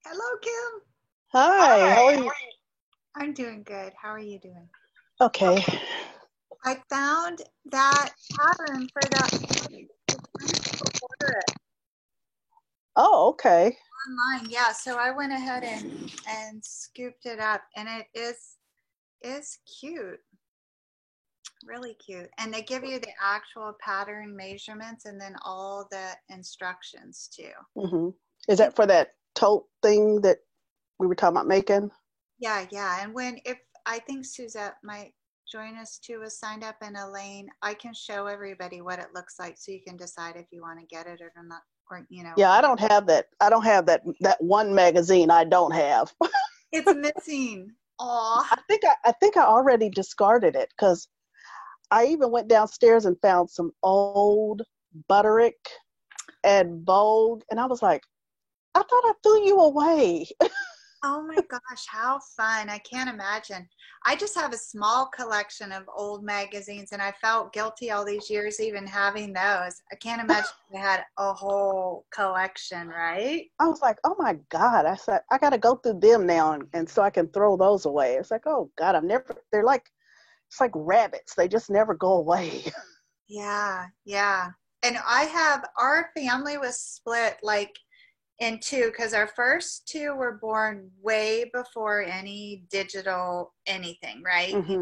Hello, Kim. Hi, how are you? I'm doing good. How are you doing? Okay. I found that pattern for that book. It's nice to order it Oh, okay. online. Yeah, so I went ahead and scooped it up, and it is cute, really cute. And they give you the actual pattern measurements and then all the instructions too. hmm Is that for that tote thing that we were talking about making? Yeah, yeah. And when if I think Suzette might join us too was signed up, and Elaine, I can show everybody what it looks like so you can decide if you want to get it or not, or Yeah, I don't have that. I don't have that one magazine I don't have. it's missing. Aw. I think I already discarded it because I even went downstairs and found some old Butterick and Vogue, and I was like, I thought I threw you away. Oh my gosh, how fun. I can't imagine. I just have a small collection of old magazines and I felt guilty all these years even having those. I can't imagine I had a whole collection, right? I was like, oh my God. I said, I got to go through them now and so I can throw those away. It's like, oh God, they're like, it's like rabbits. They just never go away. Yeah, yeah. And our family was split like in two because our first two were born way before any digital anything, right? hmm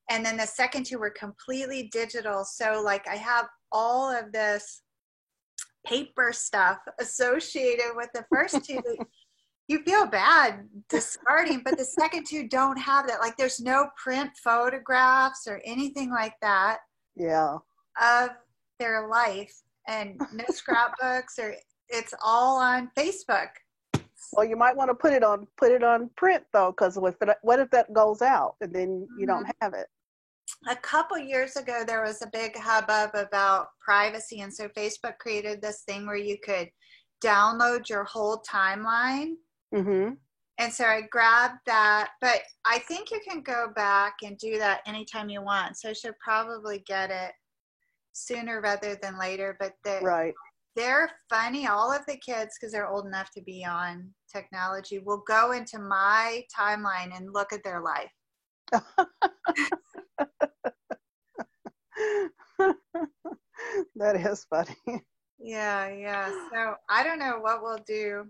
And then the second two were completely digital. So, like, I have all of this paper stuff associated with the first two. You feel bad discarding, but the second two don't have that. Like, there's no print photographs or anything like that Yeah. of their life, and no scrapbooks, or it's all on Facebook. Well, you might want to put it on print though, because what if that goes out and then you don't Mhm. have it? A couple years ago, there was a big hubbub about privacy, and so Facebook created this thing where you could download your whole timeline. hmm And so I grabbed that, but I think you can go back and do that anytime you want. So I should probably get it sooner rather than later. But Right. they're funny. All of the kids, because they're old enough to be on technology, will go into my timeline and look at their life. That is funny. Yeah, yeah. So I don't know what we'll do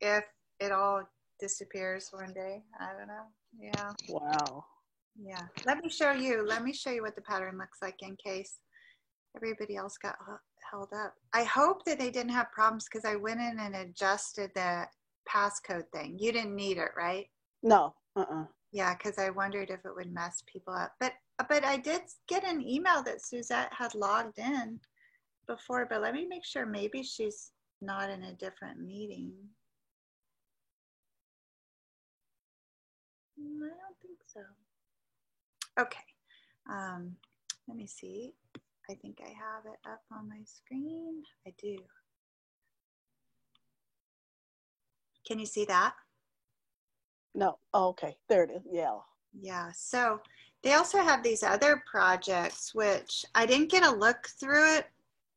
if it all disappears one day. I don't know. Yeah, Wow. yeah. Let me show you what the pattern looks like in case everybody else got held up. I hope that they didn't have problems because I went in and adjusted the passcode thing. You didn't need it, right? No. Uh-uh. Yeah, because I wondered if it would mess people up. But I did get an email that Suzette had logged in before, but let me make sure maybe she's not in a different meeting. I don't think so. Okay. Um, Let me see. I think I have it up on my screen. I do. Can you see that? No. Oh, okay. There it is. Yeah. Yeah. So they also have these other projects, which I didn't get a look through it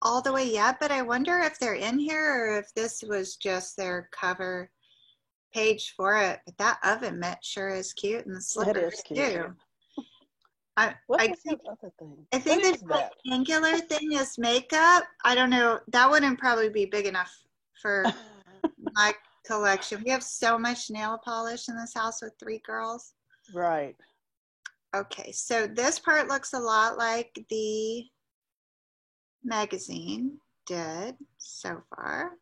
all the way yet, but I wonder if they're in here or if this was just their cover page for it. But that oven mitt sure is cute, and the That slippers is cute. too. I What I was that think other thing? I What think is the that? rectangular thing is makeup. I don't know. That wouldn't probably be big enough for my collection. We have so much nail polish in this house with three girls. Right. Okay, so this part looks a lot like the magazine did so far.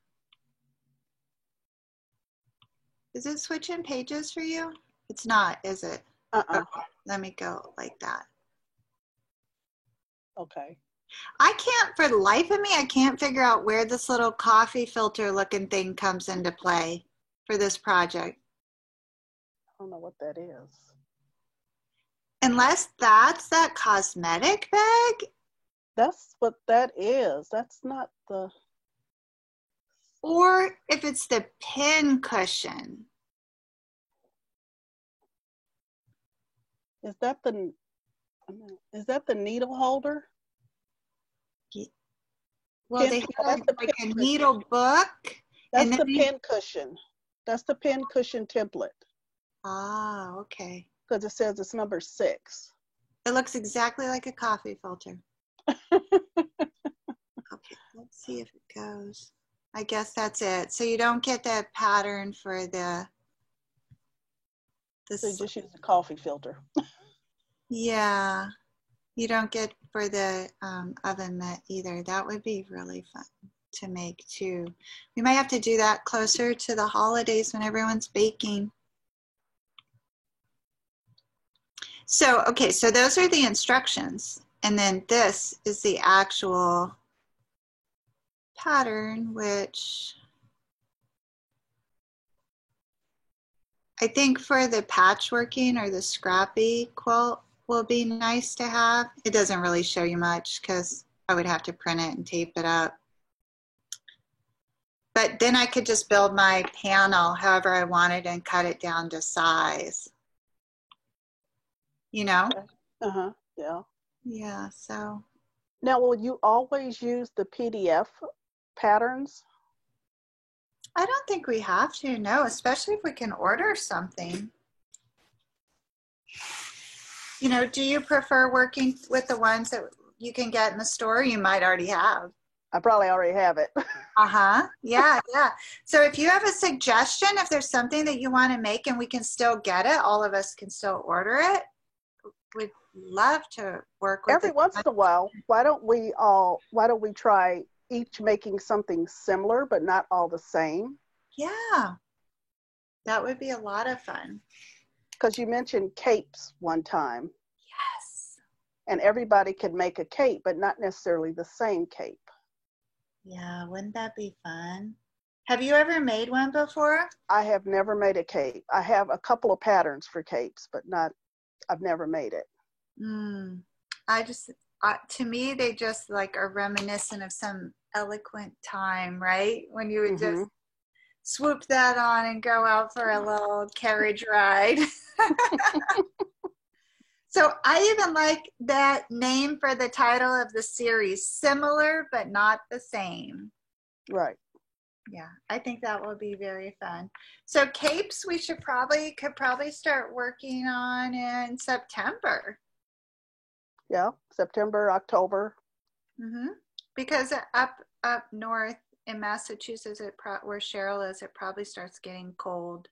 Is it switching pages for you? It's not, is it? Uh-uh. Okay, let me go like that. Okay. I can't, for the life of me, I can't figure out where this little coffee filter looking thing comes into play for this project. I don't know what that is. Unless that's that cosmetic bag, That's what that is. That's not the. or if it's the pin cushion. Is that the? Is that the needle holder? Well, Pin. they No, have that's the like pin a cushion. needle book, and That's then the pin cushion. That's the pin cushion template. Ah, okay. Because it says it's number 6. It looks exactly like a coffee filter. Okay, let's see if it goes. I guess that's it. So you don't get the pattern for the So you just use a coffee filter. yeah, you don't get for the oven mitt either. That would be really fun to make too. We might have to do that closer to the holidays when everyone's baking. So, okay, so those are the instructions. And then this is the actual pattern, which I think for the patchworking or the scrappy quilt will be nice to have. It doesn't really show you much because I would have to print it and tape it up. But then I could just build my panel however I wanted and cut it down to size. You know? Uh-huh, yeah. Yeah, so. Now, will you always use the PDF patterns? I don't think we have to, no, especially if we can order something. You know, do you prefer working with the ones that you can get in the store? You might already have. I probably already have it. Uh-huh, yeah, yeah. So if you have a suggestion, if there's something that you want to make and we can still get it, all of us can still order it. We'd love to work with Every once in a while, why don't we try each making something similar but not all the same? Yeah, that would be a lot of fun. Because you mentioned capes one time. Yes. And everybody could make a cape, but not necessarily the same cape. Yeah, wouldn't that be fun? Have you ever made one before? I have never made a cape. I have a couple of patterns for capes, but I've never made it. To me, they just like are reminiscent of some eloquent time, right? When you would just swoop that on and go out for a little carriage ride. So I even like that name for the title of the series, Similar But Not the Same. Right. Yeah, I think that will be very fun. So capes we could probably start working on in September. Yeah, September, October. Because up north in Massachusetts, where Cheryl is, it probably starts getting cold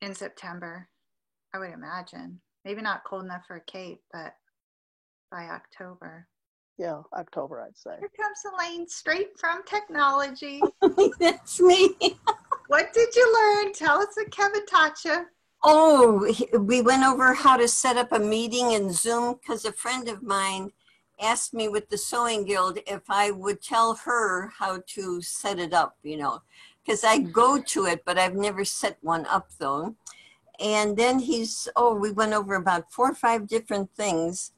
in September, I would imagine. Maybe not cold enough for a cape, but by October. Yeah, October, I'd say. Here comes Elaine, straight from technology. That's me. What did you learn? Tell us what Kevin taught you. Oh, we went over how to set up a meeting in Zoom because a friend of mine asked me with the Sewing Guild if I would tell her how to set it up, you know, because I go to it, but I've never set one up though. And then we went over about 4 or 5 different things.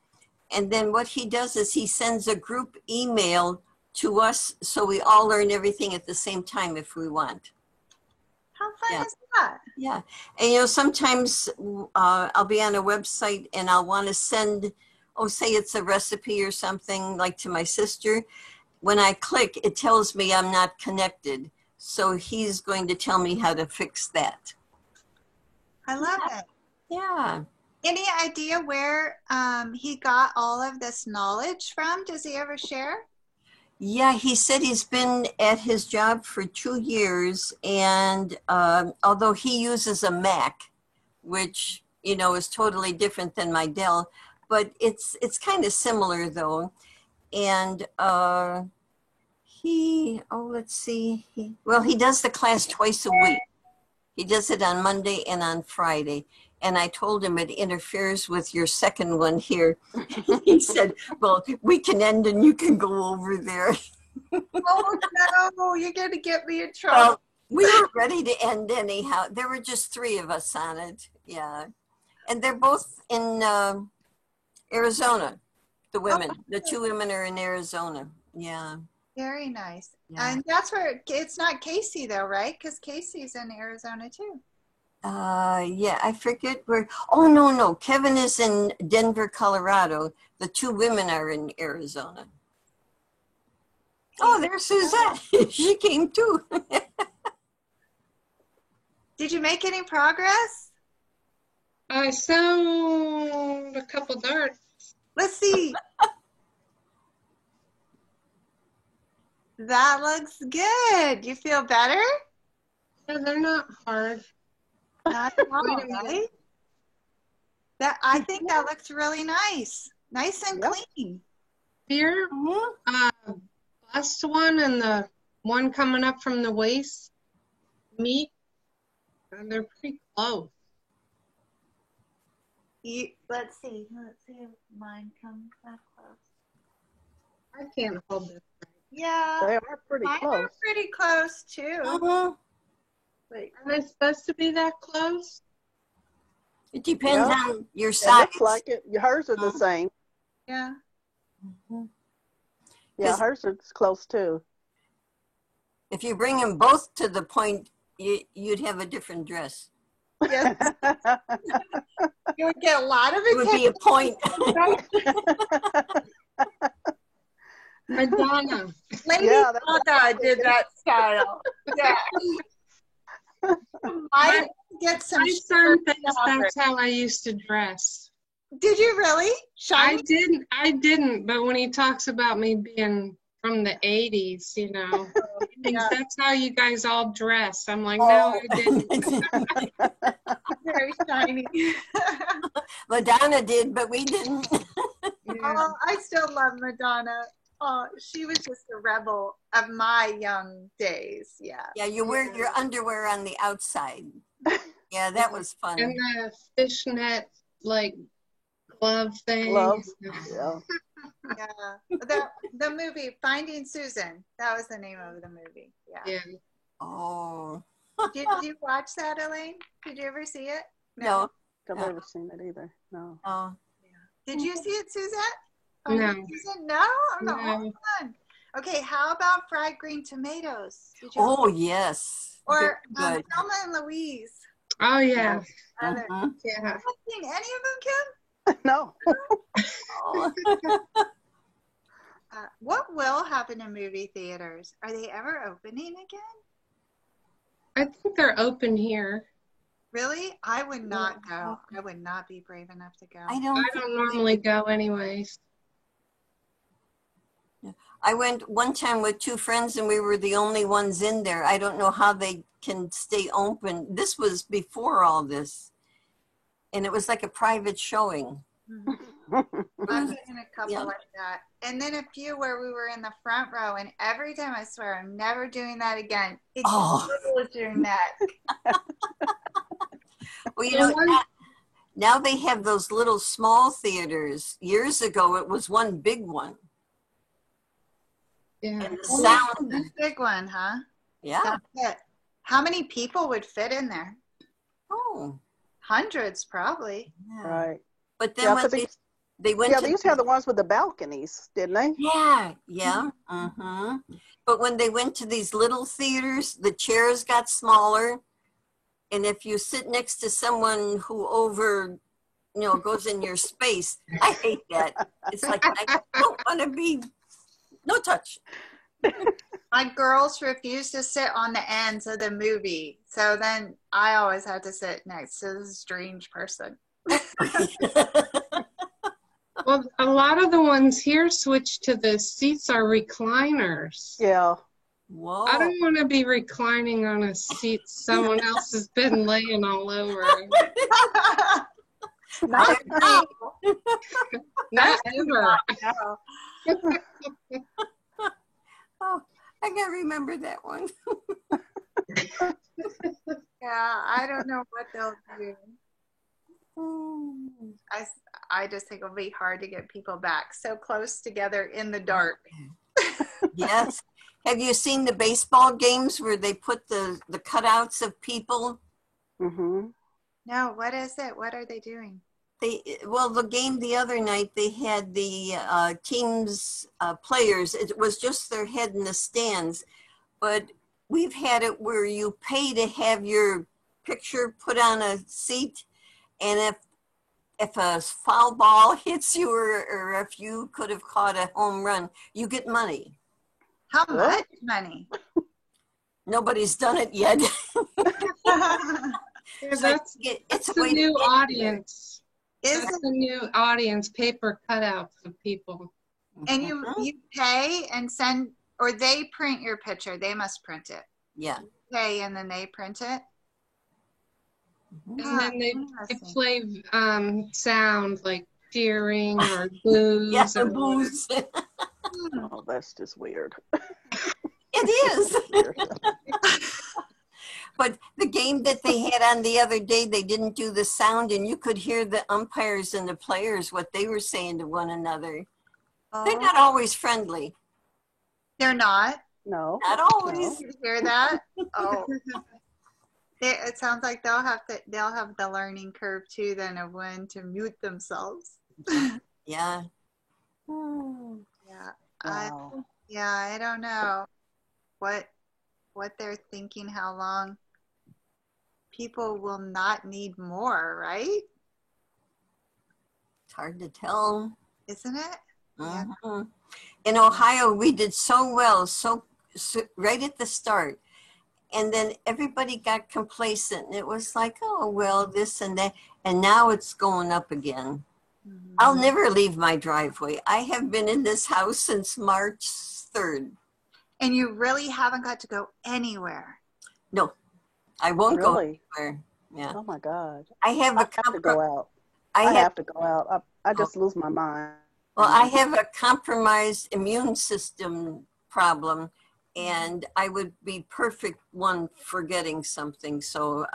And then what he does is he sends a group email to us so we all learn everything at the same time if we want. How fun is that? Yeah. And, you know, sometimes I'll be on a website and I'll want to send, say it's a recipe or something like to my sister. When I click, it tells me I'm not connected. So he's going to tell me how to fix that. I love it. Yeah. Any idea where he got all of this knowledge from? Does he ever share? Yeah, he said he's been at his job for 2 years, and although he uses a Mac, which, you know, is totally different than my Dell, but it's kind of similar though. And he does the class twice a week. He does it on Monday and on Friday. And I told him it interferes with your second one here. He said, well, we can end and you can go over there. Oh, no, you're going to get me in trouble. Well, we were ready to end anyhow. There were just 3 of us on it. Yeah. And they're both in Arizona, the women. The 2 women are in Arizona. Yeah. Very nice. Yeah. And that's where, it's not Casey though, right? Because Casey's in Arizona too. Yeah, I forget where. Oh, no. Kevin is in Denver, Colorado. The 2 women are in Arizona. Oh, there's Suzette. She came too. Did you make any progress? I sold a couple darts. Let's see. That looks good. You feel better? Yeah, they're not hard. Not at all, Wait a minute. right? I think that looks really nice. Nice and Yep. clean. Here, bust one and the one coming up from the waist meet, and they're pretty close. Let's see. Let's see if mine comes that close. I can't hold this. Yeah, They are pretty mine close. are pretty close too. Uh-huh. Wait, Are they supposed to be that close? It depends Yeah. on your It size. looks like it. Hers are the same. yeah. Yeah, 'Cause- hers are close too. If you bring them both to the point, you'd have a different dress. Yes, you would get a lot of It would be a point. Madonna. Lady Yeah, that's Gaga did that style. Yeah. I get some. My son shirt thinks fabric. that's how I used to dress. Did you really? I Shiny? didn't, but when he talks about me being from the 80s, he thinks Yeah. that's how you guys all dress. I'm like, no, I didn't. Very shiny. Madonna did, but we didn't. Yeah. Oh, I still love Madonna. Oh, she was just a rebel of my young days. Yeah. Yeah, you wear your underwear on the outside. Yeah, that was fun. And the fishnet, like, glove thing. Gloves. Yeah. Yeah. The movie Finding Susan. That was the name of the movie. Yeah. Yeah. Oh, Did you watch that, Elaine? Did you ever see it? no. I've never seen it either. No. Oh, Did you see it, Suzette? No. Finding Susan? No? I'm the No. only one. Okay, how about fried green tomatoes? Did you oh yes. or Very good. Thelma and Louise? Oh, yeah. Other, Mhm. Yeah. have you seen any of them, Kim? No. Oh. What will happen in movie theaters? Are they ever opening again? I think they're open here. Really? I would not go. I would not be brave enough to go. I don't. I don't normally go anyways. I went one time with two friends and we were the only ones in there. I don't know how they can stay open. This was before all this. And it was like a private showing. I've been in a couple Yeah. like that. And then a few where we were in the front row, and every time I swear I'm never doing that again. It Oh. tickles your neck. Well, you know, now they have those little small theaters. Years ago, it was one big one. Yeah. And the sound, This big one, huh? yeah. That's it. How many people would fit in there? Oh, Hundreds, probably. yeah. Right. But then Yeah, when 'cause they went Yeah, to they used to have the ones with the balconies, didn't they? yeah, yeah. Mm-hmm. But when they went to these little theaters, the chairs got smaller. And if you sit next to someone who goes in your space, I hate that. It's like, I don't want to be, no touch. My girls refused to sit on the ends of the movie. So then I always had to sit next to this strange person. Well, a lot of the ones here switch to the seats are recliners. Yeah. Whoa. I don't want to be reclining on a seat someone else has been laying all over. Not I now. Not ever. No. Oh, I gotta remember that one. Yeah, I don't know what they'll do. Mm. I just think it'll be hard to get people back so close together in the dark. Yes. Have you seen the baseball games where they put the cutouts of people? Mm-hmm. No, what is it? What are they doing? The game the other night, they had the team's players. It was just their head in the stands. But we've had it where you pay to have your picture put on a seat. And if a foul ball hits you or if you could have caught a home run, you get money. How What? much money? Nobody's done it yet. Yeah, So I that's think it's that's a the way to new get audience. Is That's it? the new audience, paper cutouts of people. And you pay and send, or they print your picture. They must print it. Yeah. Pay and then they print it. And Huh, then they interesting. play sound like cheering or Yeah, blues the or booze. Hmm. Oh, that's just weird. It is. Weird. But the game that they had on the other day, they didn't do the sound, and you could hear the umpires and the players what they were saying to one another. They're Oh, not always friendly. they're not. No. Not No. always. You hear that? Oh, it sounds like they'll have the learning curve too then of when to mute themselves. Yeah. Hmm. Yeah, Wow. I don't know what they're thinking, how long people will not need more, right? It's hard to tell. Isn't it? Yeah. Mhm. In Ohio, we did so well, so right at the start. And then everybody got complacent. And it was like, oh, well, this and that. And now it's going up again. Mhm. I'll never leave my driveway. I have been in this house since March 3rd. And you really haven't got to go anywhere. No, I won't go Really? anywhere. Yeah. Oh my God. I have I a have to go out. I I have have to go out. I just lose my mind. well, I have a compromised immune system problem, and I would be perfect one for getting something. So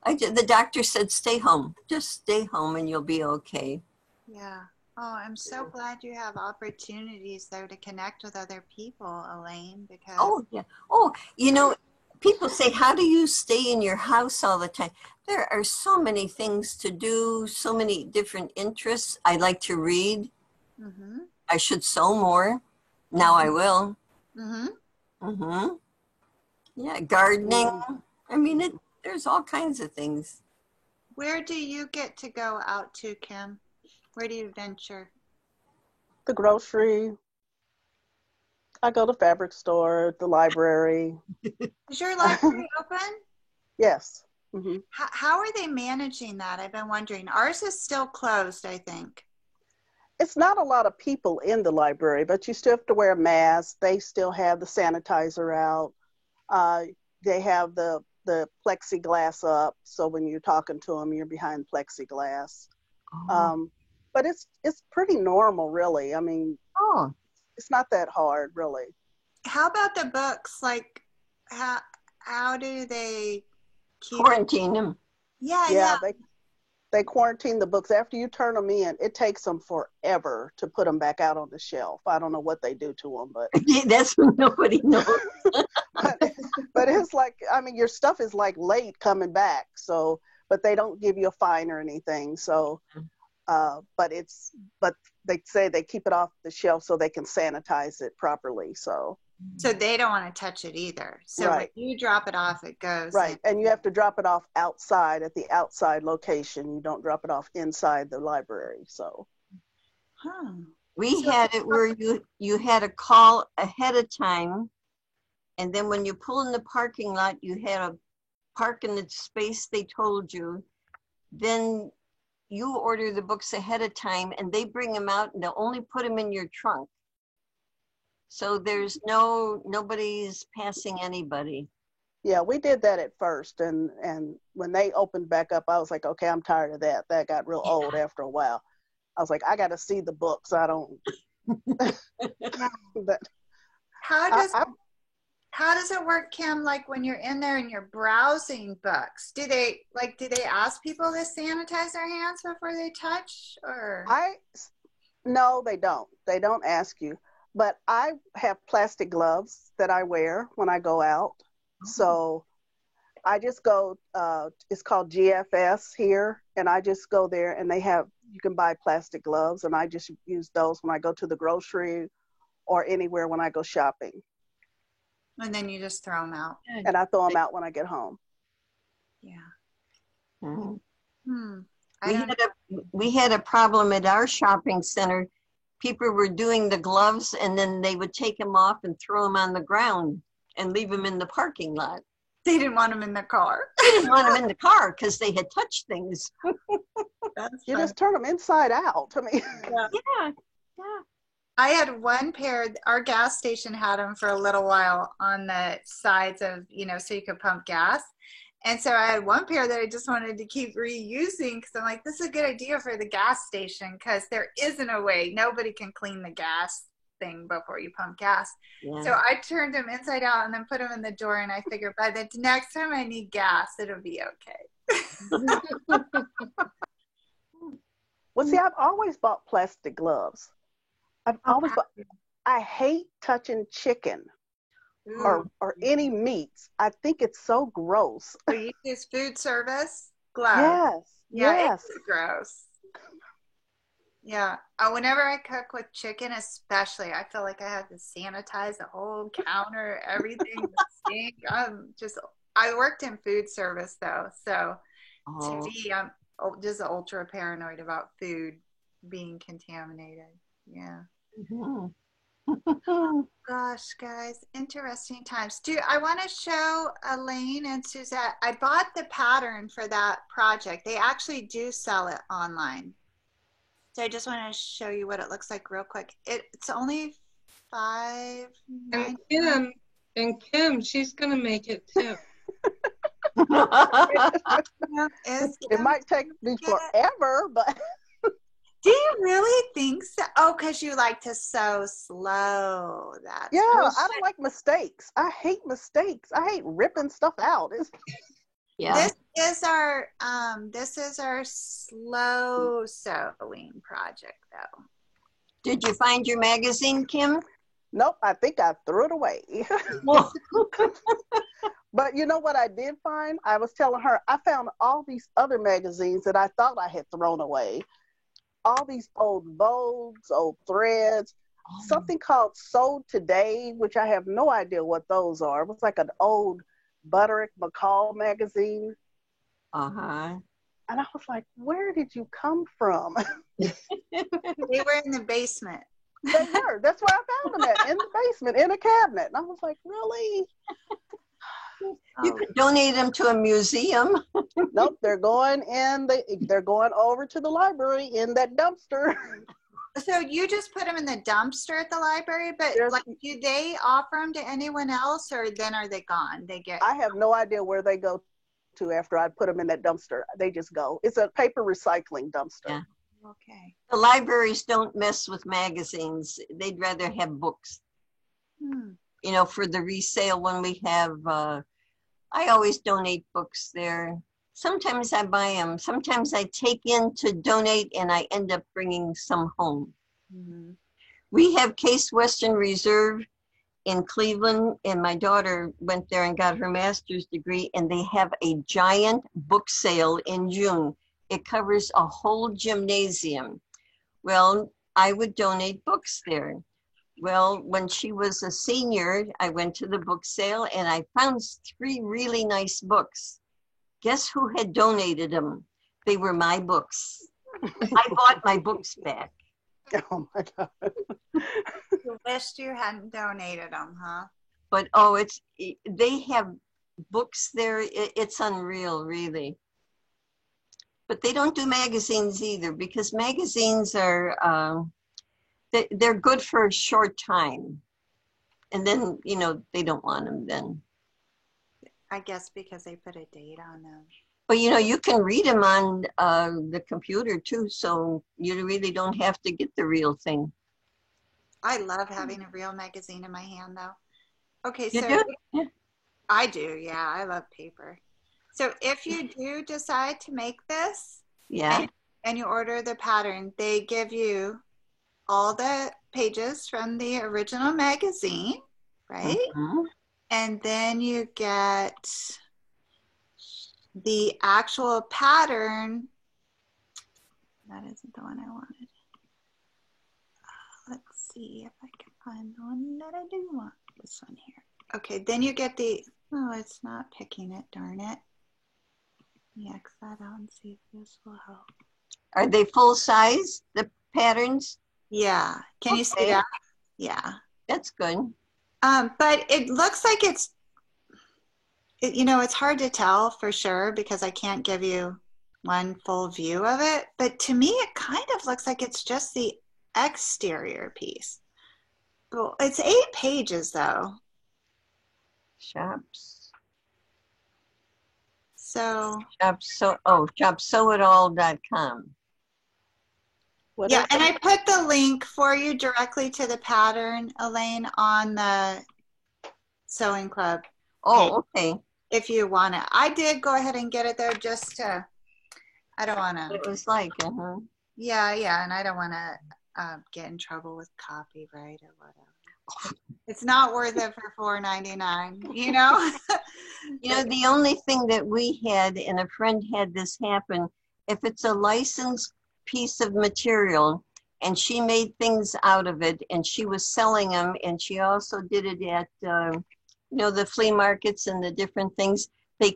the doctor said, stay home. Just stay home and you'll be okay. Yeah. Oh, I'm so glad you have opportunities though to connect with other people, Elaine, because Oh, yeah. Oh, you know, people say, how do you stay in your house all the time? There are so many things to do, so many different interests. I like to read. mm-hmm. I should sew more. Now I will. Mm-hmm. Mm-hmm. Yeah, gardening. Mm. I mean, there's all kinds of things. Where do you get to go out to, Kim? Where do you venture? The grocery. I go to fabric store, the library. Is your library open? Yes. Hmm. How are they managing that? I've been wondering. Ours is still closed, I think. It's not a lot of people in the library, but you still have to wear a mask. They still have the sanitizer out. They have the plexiglass up, so when you're talking to them, you're behind plexiglass. But it's pretty normal, really. I mean, Oh, it's not that hard, really. How about the books? Like, how do they keep? quarantine them. Yeah. They quarantine the books. After you turn them in, it takes them forever to put them back out on the shelf. I don't know what they do to them, but Yeah, that's what nobody knows. but it's like, I mean, your stuff is like late coming back. So, but they don't give you a fine or anything. So, but they say they keep it off the shelf so they can sanitize it properly. So they don't want to touch it either. So right. when you drop it off, it goes. Right. And you have to drop it off outside at the outside location. You don't drop it off inside the library. So We had it where you had to call ahead of time, and then when you pull in the parking lot, you had to park in the space they told you. Then you order the books ahead of time, and they bring them out, and they'll only put them in your trunk. So there's nobody's passing anybody. yeah, we did that at first. And when they opened back up, I was like, okay, I'm tired of that. That got real old after a while. I was like, I got to see the books. I don't. But how does it work, Kim? Like when you're in there and you're browsing books, do they ask people to sanitize their hands before they touch, or? No, they don't. They don't ask you. But I have plastic gloves that I wear when I go out. So I just go, it's called GFS here, and I just go there and you can buy plastic gloves, and I just use those when I go to the grocery or anywhere when I go shopping. And then you just throw them out. And I throw them out when I get home. Yeah. Mhm. Hmm. We had a problem at our shopping center. people were doing the gloves and then they would take them off and throw them on the ground and leave them in the parking lot. They didn't want them in the car. They didn't want them in the car because they had touched things. That's You fun. just turn them inside out. I mean, Yeah, yeah. I had one pair, our gas station had them for a little while on the sides of, so you could pump gas. And so I had one pair that I just wanted to keep reusing because I'm like, this is a good idea for the gas station because there isn't a way. Nobody can clean the gas thing before you pump gas. Yeah. So I turned them inside out and then put them in the door, and I figured by the next time I need gas, it'll be okay. well, see, I've always bought plastic gloves. I hate touching chicken or any meats. I think it's so gross. So you use food service gloves? Yes. It's gross. Yeah. Whenever I cook with chicken, especially, I feel like I have to sanitize the whole counter, everything, the sink. I worked in food service though, so to me, I'm just ultra paranoid about food being contaminated. Yeah. Gosh, guys, interesting times. I want to show Elaine and Suzette. I bought the pattern for that project. They actually do sell it online. So I just want to show you what it looks like real quick. It's only $5.99. And Kim, she's gonna make it too. It might take me forever, but do you really think so? Oh, because you like to sew slow. That's yeah, I don't like mistakes. I hate mistakes. I hate ripping stuff out. Yeah. This is our slow sewing project though. Did you find your magazine, Kim? Nope, I think I threw it away. But you know what I did find? I was telling her, I found all these other magazines that I thought I had thrown away. All these old Vogues, old Threads, something called Sold Today, which I have no idea what those are. It was like an old Butterick McCall magazine. Uh-huh. And I was like, where did you come from? They were in the basement. They were. That's where I found them in the basement, in a cabinet. And I was like, really? You could donate them to a museum. Nope, they're going over to the library in that dumpster. So you just put them in the dumpster at the library, but do they offer them to anyone else, or then are they gone? I have no idea where they go to after I put them in that dumpster. They just go. It's a paper recycling dumpster. Yeah. Okay. The libraries don't mess with magazines. They'd rather have books. For the resale when we have, I always donate books there. Sometimes I buy them. Sometimes I take in to donate and I end up bringing some home. Mm-hmm. We have Case Western Reserve in Cleveland, and my daughter went there and got her master's degree, and they have a giant book sale in June. It covers a whole gymnasium. Well, I would donate books there. Well, when she was a senior, I went to the book sale and I found 3 really nice books. Guess who had donated them? They were my books. I bought my books back. Oh my God. You wished you hadn't donated them, huh? But they have books there. It's unreal, really. But they don't do magazines either, because magazines are, they're good for a short time. And then, they don't want them then. I guess because they put a date on them. But, you can read them on the computer too, so you really don't have to get the real thing. I love having a real magazine in my hand, though. Okay, You so do? Yeah. I do, yeah. I love paper. So if you do decide to make this, yeah, and you order the pattern, they give you all the pages from the original magazine, right? Mm-hmm. And then you get the actual pattern. That isn't the one I wanted. Let's see if I can find the one that I do want. This one here. Okay, then you get it's not picking it, darn it. Yeah, X that out and see if this will help. Are they full size, the patterns? Yeah. Can you see Okay. that? Yeah. That's good. But it looks like it's hard to tell for sure because I can't give you one full view of it. But to me, it kind of looks like it's just the exterior piece. Well, it's 8 pages though. Shops. So shopsewitall.com. What yeah, is and it? I put the link for you directly to the pattern, Elaine, on the Sewing Club page Oh, okay. if you want it. I did go ahead and get it there just to, I don't want to, It was like, yeah, and I don't want to get in trouble with copyright or whatever. It's not worth it for $4.99, you know? You know, the only thing that we had, and a friend had this happen, if it's a licensed piece of material and she made things out of it and she was selling them, and she also did it at, the flea markets and the different things, they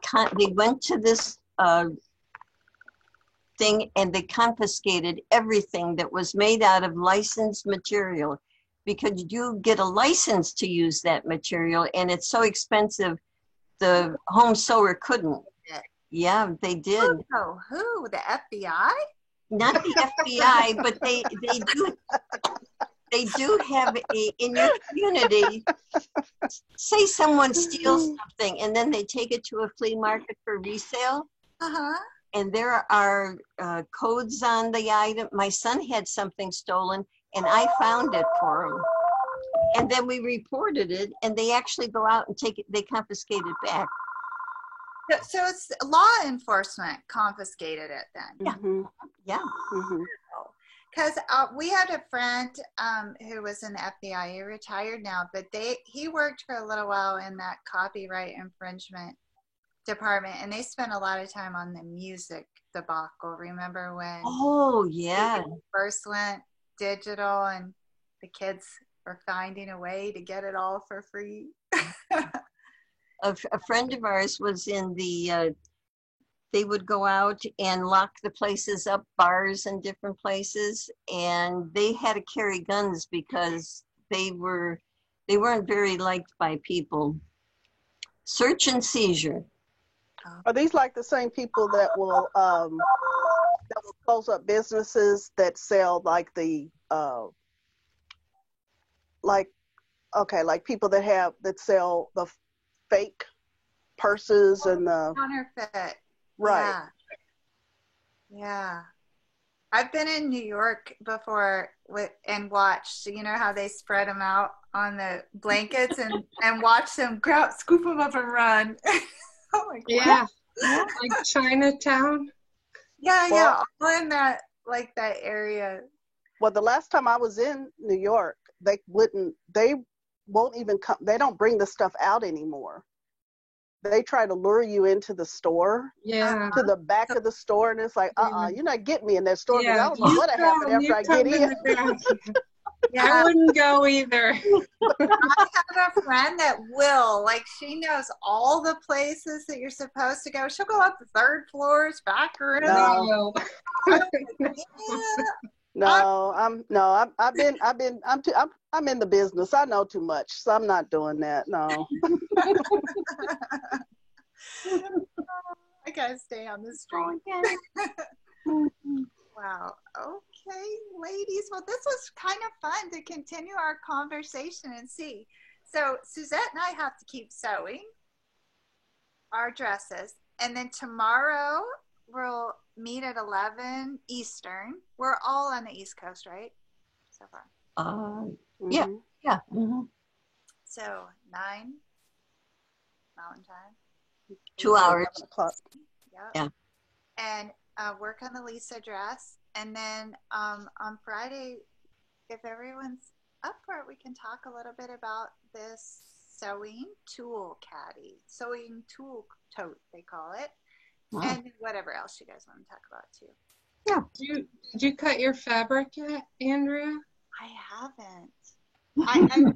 went to this thing and they confiscated everything that was made out of licensed material, because you get a license to use that material and it's so expensive the home sewer couldn't. Yeah, they did. Oh, who? The FBI? Not the FBI, but they do have in your community, say someone steals something and then they take it to a flea market for resale. Uh-huh. And there are codes on the item. My son had something stolen and I found it for him. And then we reported it and they actually go out and they confiscate it back. So it's law enforcement confiscated it then? Yeah. Because we had a friend who was in the FBI. He retired now, but he worked for a little while in that copyright infringement department, and they spent a lot of time on the music debacle. Remember when? Oh, yeah. First went digital, and the kids were finding a way to get it all for free. A friend of ours was in they would go out and lock the places up, bars and different places, and they had to carry guns because they weren't very liked by people. Search and seizure. Are these like the same people that will close up businesses that sell like like people that sell the fake purses and the counterfeit? right? Yeah. I've been in New York before and watched, how they spread them out on the blankets and watch them scoop them up and run. Oh my God. Yeah. Like Chinatown. Well, All in that area. Well, the last time I was in New York, they won't even come. They don't bring the stuff out anymore. They try to lure you into the store, to the back of the store, and it's like, you're not getting me in that store because I don't know what'll happen after I get in. I wouldn't go either. I have a friend that will, she knows all the places that you're supposed to go. She'll go up the third floors, back room. No. I'm in the business. I know too much, so I'm not doing that. No. I gotta stay on the street. Wow. Okay, ladies. Well, this was kind of fun to continue our conversation and see. So Suzette and I have to keep sewing our dresses, and then tomorrow we'll meet at 11 Eastern. We're all on the East Coast, right? So far. Yeah. Yeah. So 9 Mountain Time. 2 hours. Yeah. And work on the Lisa dress, and then on Friday, if everyone's up for it, we can talk a little bit about this sewing tool caddy, sewing tool tote, they call it. Wow. And whatever else you guys want to talk about too. Yeah. Did you cut your fabric yet, Andrea? I haven't. I have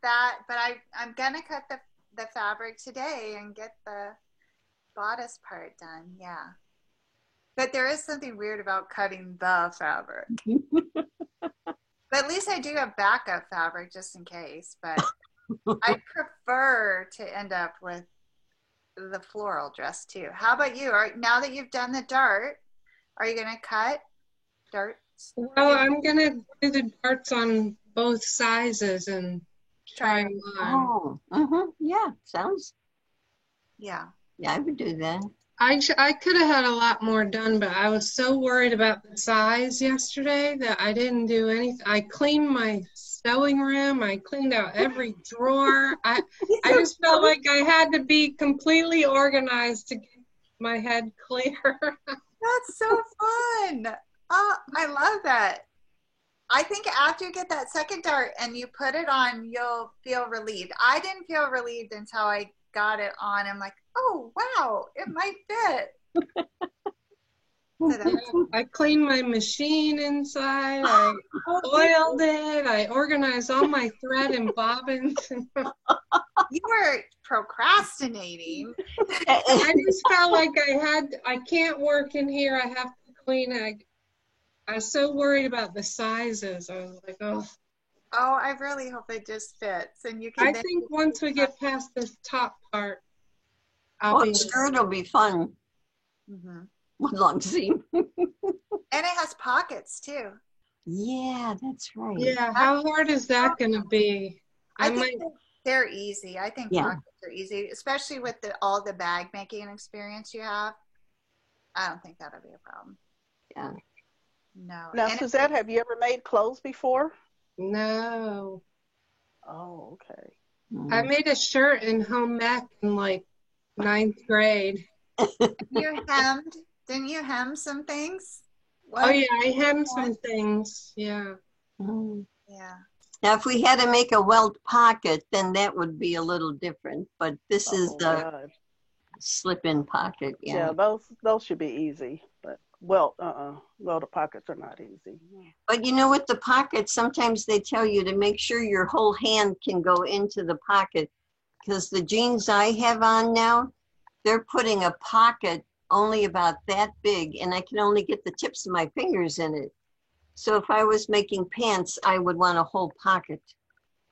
that, but I'm gonna cut the fabric today and get the bodice part done. Yeah. But there is something weird about cutting the fabric. But at least I do have backup fabric just in case. But I prefer to end up with the floral dress too. How about you? Now that you've done the dart, are you going to cut darts? Well, I'm gonna do the darts on both sizes and try them on. Oh, yeah, sounds, Yeah. yeah, I would do that. I could have had a lot more done, but I was so worried about the size yesterday that I didn't do anything. I cleaned my sewing room. I cleaned out every drawer. I just felt like I had to be completely organized to get my head clear. That's so fun. Oh, I love that. I think after you get that second dart and you put it on, you'll feel relieved. I didn't feel relieved until I got it on. I'm like, oh, wow, it might fit. I cleaned my machine inside. I oiled it. I organized all my thread and bobbins. You were procrastinating. I just felt like I can't work in here. I have to clean it. I was so worried about the sizes. I was like, oh. Oh, I really hope it just fits. And you can. I think once we get past this top part, I'll Oh, sure, it'll be fun. Mm-hmm. One long seam. And it has pockets too. Yeah, that's right. Yeah, how hard is that going to be? I think they're easy. I think Yeah. pockets are easy, especially with all the bag making experience you have. I don't think that'll be a problem. Yeah. No. Now, And Suzette, have you ever made clothes before? No. Oh, okay. I made a shirt in home ec in like 9th grade. didn't you hem some things? Oh yeah, I hemmed some things. Yeah. Mm. Yeah. Now, if we had to make a welt pocket, then that would be a little different. But this is the God. slip-in pocket. Yeah, those should be easy. But the pockets are not easy. But you know, with the pockets, sometimes they tell you to make sure your whole hand can go into the pocket, because the jeans I have on now, they're putting a pocket only about that big, and I can only get the tips of my fingers in it. So if I was making pants, I would want a whole pocket.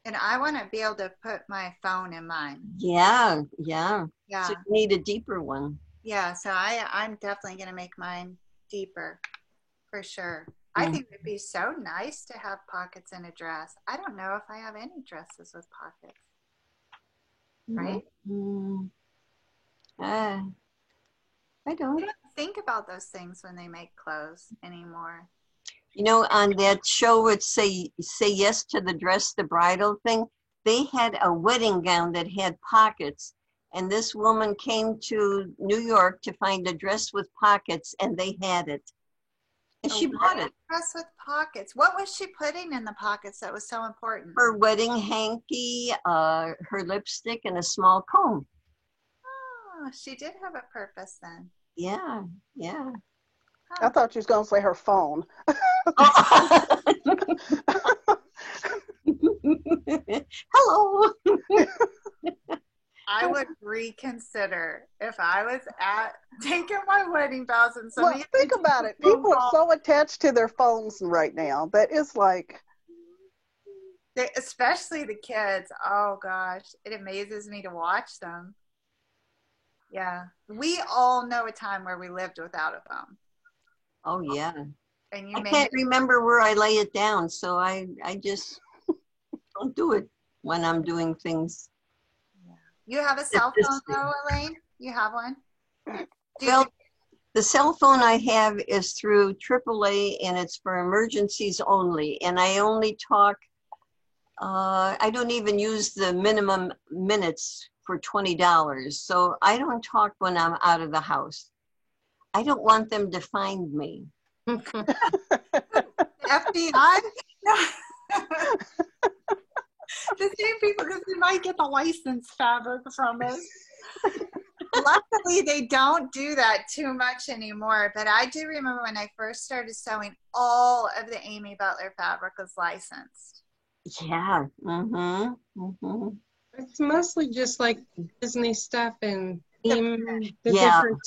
And I want to be able to put my phone in mine. Yeah. Yeah. So you need a deeper one. Yeah, so I'm definitely going to make mine deeper, for sure. I think it would be so nice to have pockets in a dress. I don't know if I have any dresses with pockets. Right? I don't. They don't think about those things when they make clothes anymore. You know, on that show, it's say yes to the dress, the bridal thing, they had a wedding gown that had pockets. And this woman came to New York to find a dress with pockets, and they had it. And she bought it. Dress with pockets. What was she putting in the pockets that was so important? Her wedding hanky, her lipstick, and a small comb. Oh, she did have a purpose then. Yeah. I thought you was going to say her phone. Hello. I would reconsider if I was taking my wedding vows and somebody. Well, think about it. People are so attached to their phones right now that it's like. Especially the kids. Oh gosh, it amazes me to watch them. Yeah, we all know a time where we lived without a phone. Oh yeah. And I can't remember where I lay it down, so I just don't do it when I'm doing things. You have a cell phone though, Elaine? You have one? Well, the cell phone I have is through AAA, and it's for emergencies only. And I only talk, I don't even use the minimum minutes for $20. So I don't talk when I'm out of the house. I don't want them to find me. FBI? The same people, because we might get the license fabric from us. Luckily, they don't do that too much anymore. But I do remember when I first started sewing, all of the Amy Butler fabric was licensed. Yeah. It's mostly just like Disney stuff and different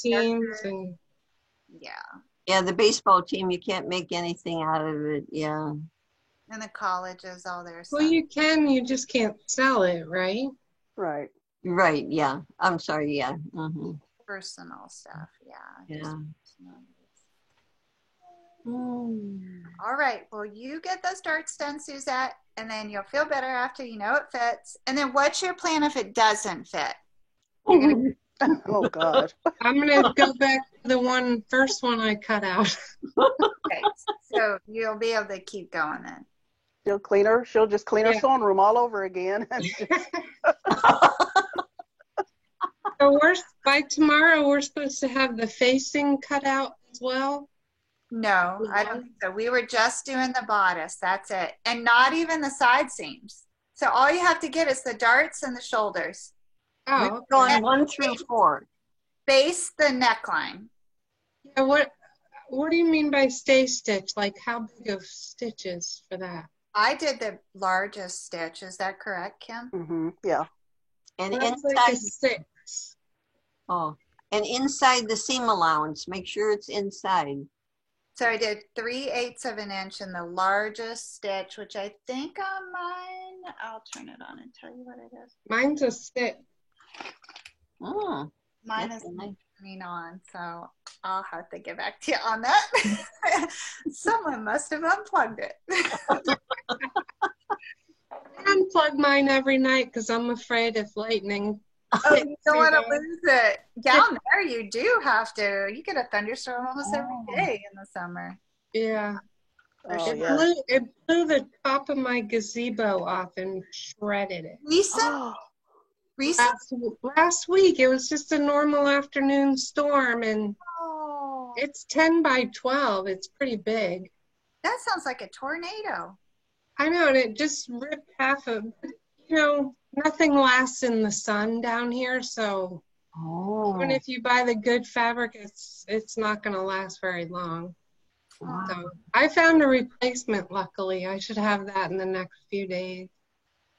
teams and. Yeah. Yeah, the baseball team, you can't make anything out of it. Yeah. And the colleges, all their Well, stuff. you just can't sell it, right? Right. Right, yeah. I'm sorry, yeah. Personal stuff, yeah. Yeah. Personal. Mm. All right. Well, you get those darts done, Suzette, and then you'll feel better after you know it fits. And then what's your plan if it doesn't fit? You're gonna Oh God. I'm gonna go back to the first one I cut out. okay. So you'll be able to keep going then. She'll just clean her Yeah. sewing room all over again. So by tomorrow, we're supposed to have the facing cut out as well. No, I don't think so. We were just doing the bodice. That's it. And not even the side seams. So all you have to get is the darts and the shoulders. We're Oh, going okay. 1 through 4. Base the neckline. Yeah, what do you mean by stay stitch? Like how big of stitches for that? I did the largest stitch. Is that correct, Kim? Yeah. And That's like inside, a 6. and inside the seam allowance, make sure it's inside. So I did 3/8 of an inch in the largest stitch, which I think on mine, I'll turn it on and tell you what it is. Mine's a 6. Oh, Mine that's is nice. turning on, so I'll have to get back to you on that. Someone must have unplugged it. I unplug mine every night because I'm afraid if lightning. Oh, you don't want to lose it. Down there, you do have to. You get a thunderstorm almost every day in the summer. Yeah. Oh It yeah. blew the top of my gazebo off and shredded it. Recent? Last week, it was just a normal afternoon storm, and Oh, it's 10 by 12. It's pretty big. that sounds like a tornado. I know, and it just ripped half of, nothing lasts in the sun down here, so even if you buy the good fabric, it's not going to last very long. Wow. So I found a replacement, luckily. I should have that in the next few days.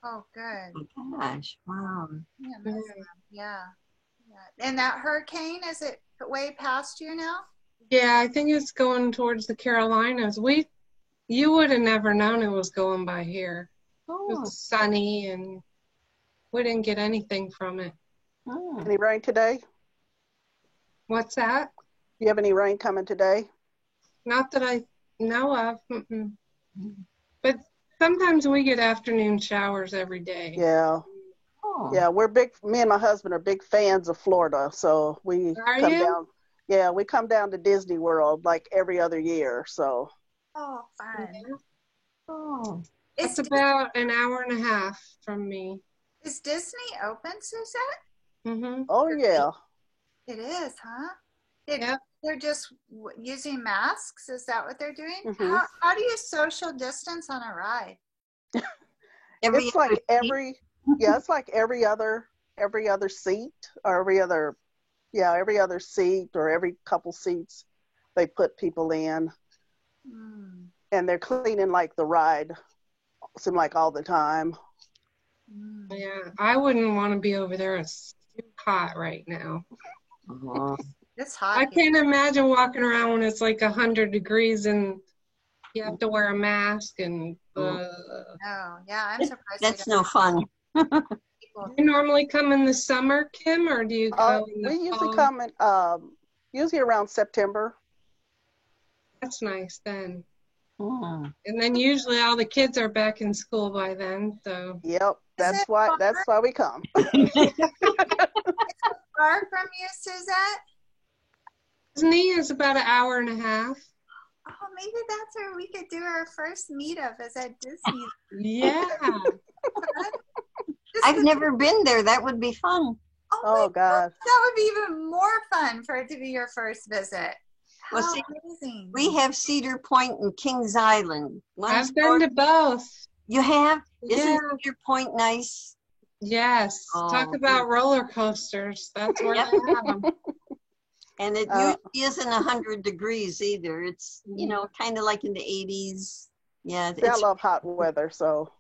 Oh, good. Oh, gosh, wow. Yeah, yeah. And that hurricane, is it way past you now? Yeah, I think it's going towards the Carolinas. You would have never known it was going by here. It Oh, was sunny, and we didn't get anything from it. oh. Any rain today? What's that? Do you have any rain coming today? Not that I know of. Mm-mm. But sometimes we get afternoon showers every day. Yeah. Oh. Yeah, me and my husband are big fans of Florida, so we Are come you? down. Yeah, we come down to Disney World like every other year. So Oh, fun. Oh. Is, It's about an hour and a half from me. is Disney open, Suzette? Mm-hmm. oh yeah. It is, huh? Yep. They're just using masks? Is that what they're doing? Mhm. How do you social distance on a ride? It's like every other seat or every other seat or every couple seats they put people in, Mm, and they're cleaning like the ride seem like all the time. mm. Yeah, I wouldn't want to be over there. It's too hot right now. Oh. It's hot. I here. can't imagine walking around when it's like 100 degrees and you have to wear a mask and Oh, yeah, I'm surprised. they That's don't no fun. have people. you normally come in the summer, Kim, or do you go in the We usually fall? come in usually around September. That's nice then. Oh. And then usually all the kids are back in school by then, so. Yep, that's it why far? we come. Far from you, Suzette? Disney is about an hour and a half. Oh, maybe that's where we could do our first meetup is at Disney. Yeah. I've never been there. That would be fun. Oh God. That would be even more fun for it to be your first visit. Well, How see, amazing. We have Cedar Point and Kings Island. One's I've been to both. You have? Isn't Yeah. Cedar Point nice? Yes. Oh, Talk about roller coasters. That's where Yep. they have them. And it usually isn't 100 degrees either. It's, kind of like in the 80s. Yeah. See, I love hot weather, so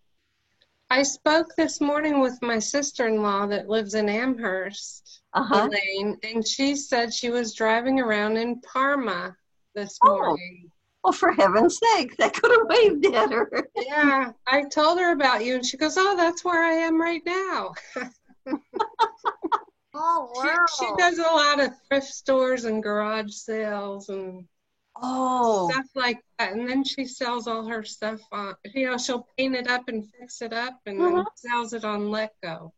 I spoke this morning with my sister-in-law that lives in Amherst, Uh-huh. Elaine, and she said she was driving around in Parma this Oh. morning. Well, for heaven's sakes, I could have waved at her. Yeah, I told her about you, and she goes, "Oh, that's where I am right now." Oh, She wow. does a lot of thrift stores and garage sales and Oh, stuff like that. And then she sells all her stuff on, she'll paint it up and fix it up and then sells it on Letgo.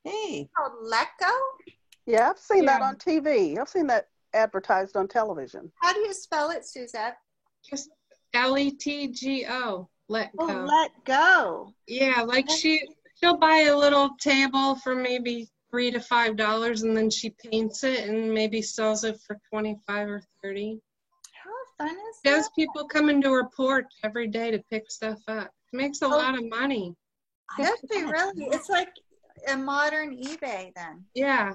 hey. Called Letgo? Yeah, I've seen that Yeah. on TV. I've seen that advertised on television. How do you spell it, Suzette? Just Letgo, Letgo. Oh, let go. Yeah, like she'll buy a little table for maybe $3 to $5 and then she paints it and maybe sells it for 25 or 30. How fun is Those that? people come into her porch every day to pick stuff up. It makes a lot of money. Does she really? It's like a modern eBay then. Yeah.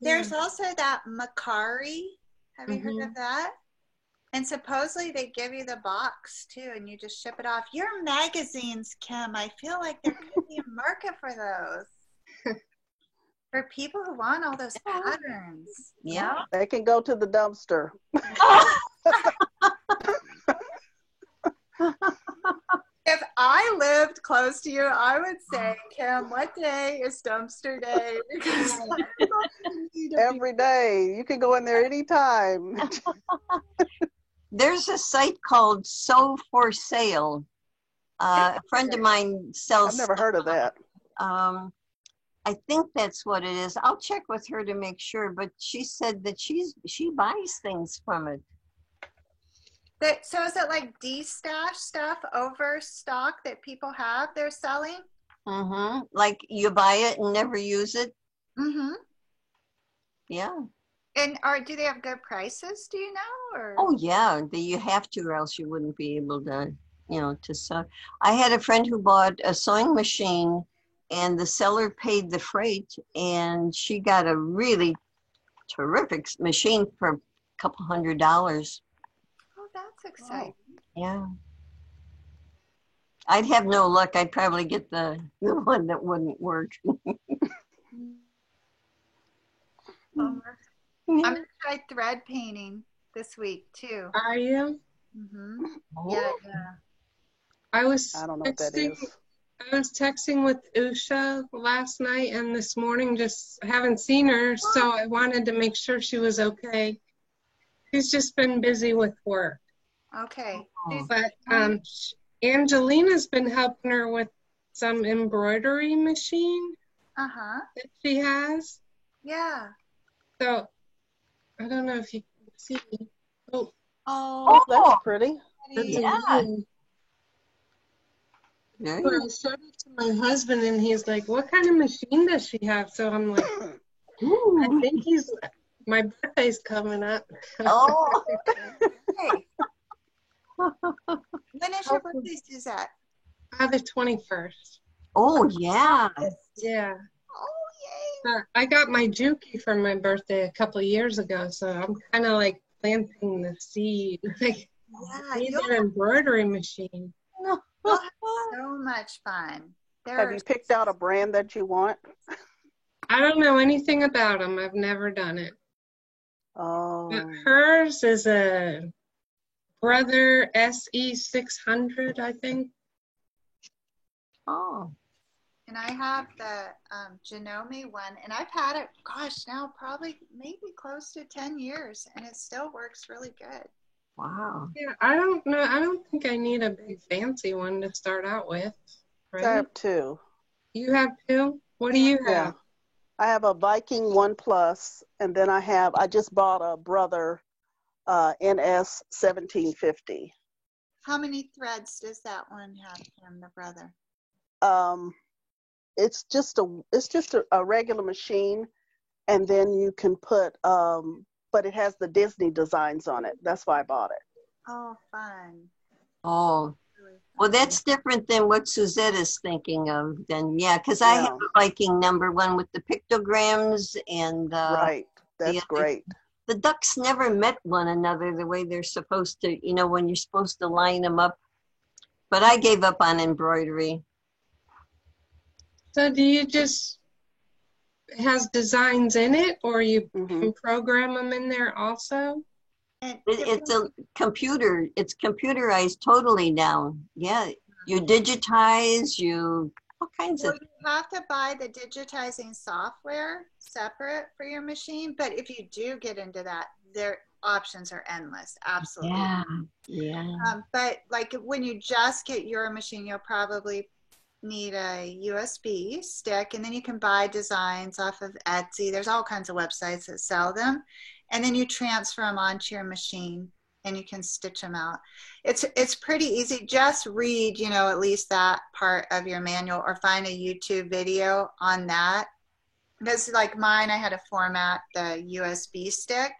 There's also that Macari. Have you heard of that? And supposedly they give you the box too, and you just ship it off. Your magazines, Kim, I feel like there could be a market for those. For people who want all those patterns. Yeah. They can go to the dumpster. If I lived close to you, I would say, Kim, what day is dumpster day? Because Every day. You can go in there anytime. There's a site called Sew for Sale. A friend of mine sells. I've never heard of that. I think that's what it is. I'll check with her to make sure, but she said that she buys things from it. So is it like de-stash stuff, overstock that people have they're selling? Mm-hmm. Like you buy it and never use it. Mm-hmm. Yeah. And do they have good prices, do you know? Or? Oh yeah, you have to, or else you wouldn't be able to, to sew. I had a friend who bought a sewing machine, and the seller paid the freight, and she got a really terrific machine for a couple $100. Oh, that's exciting. Yeah. I'd have no luck. I'd probably get the one that wouldn't work. Bummer. I'm going to try thread painting this week too. Are you? Mm-hmm. Oh. Yeah. I I don't know what that is. I was texting with Usha last night and this morning, just haven't seen her, so I wanted to make sure she was okay. She's just been busy with work. Okay. But Angelina's been helping her with some embroidery machine Uh-huh. that she has. Yeah. So I don't know if you can see. Oh, Oh, That's pretty. that's Yeah. amazing. There So you I showed it to my husband, and he's like, "What kind of machine does she have?" So I'm like, I think my birthday's coming up. Oh. hey. When is your birthday, Suzette? The 21st. Oh yeah. Yeah. Oh, yay. I got my Juki for my birthday a couple of years ago, so I'm kind of like planting the seed. Like, Yeah, I need you'll an embroidery machine. have so much fun. Have you picked out a brand that you want? I don't know anything about them. I've never done it. Oh. But hers is a Brother SE600, I think. Oh. And I have the Janome one, and I've had it, gosh, now probably maybe close to 10 years, and it still works really good. Wow. Yeah, I don't know. I don't think I need a big fancy one to start out with. Right? I have two. You have two? What do you have? Yeah. I have a Viking 1 Plus, and then I just bought a Brother NS 1750. How many threads does that one have, Kim, the Brother? It's just a regular machine, and then you can put but it has the Disney designs on it. That's why I bought it. Oh, fun. Oh. Really fun. Well, that's different than what Suzette is thinking of. Then, yeah, because I have a Viking number one with the pictograms and right. That's great. The ducks never met one another the way they're supposed to. When you're supposed to line them up. But I gave up on embroidery. So do you just, it has designs in it, or you can program them in there also? And It's a computer. It's computerized totally now. Yeah, you digitize, all kinds well, of. you have to buy the digitizing software separate for your machine. But if you do get into that, their options are endless. Absolutely. Yeah, yeah. But like when you just get your machine, you'll probably need a USB stick, and then you can buy designs off of Etsy. There's all kinds of websites that sell them, and then you transfer them onto your machine and you can stitch them out. It's pretty easy. Just read, at least that part of your manual, or find a YouTube video on that. Because like mine, I had to format the USB stick,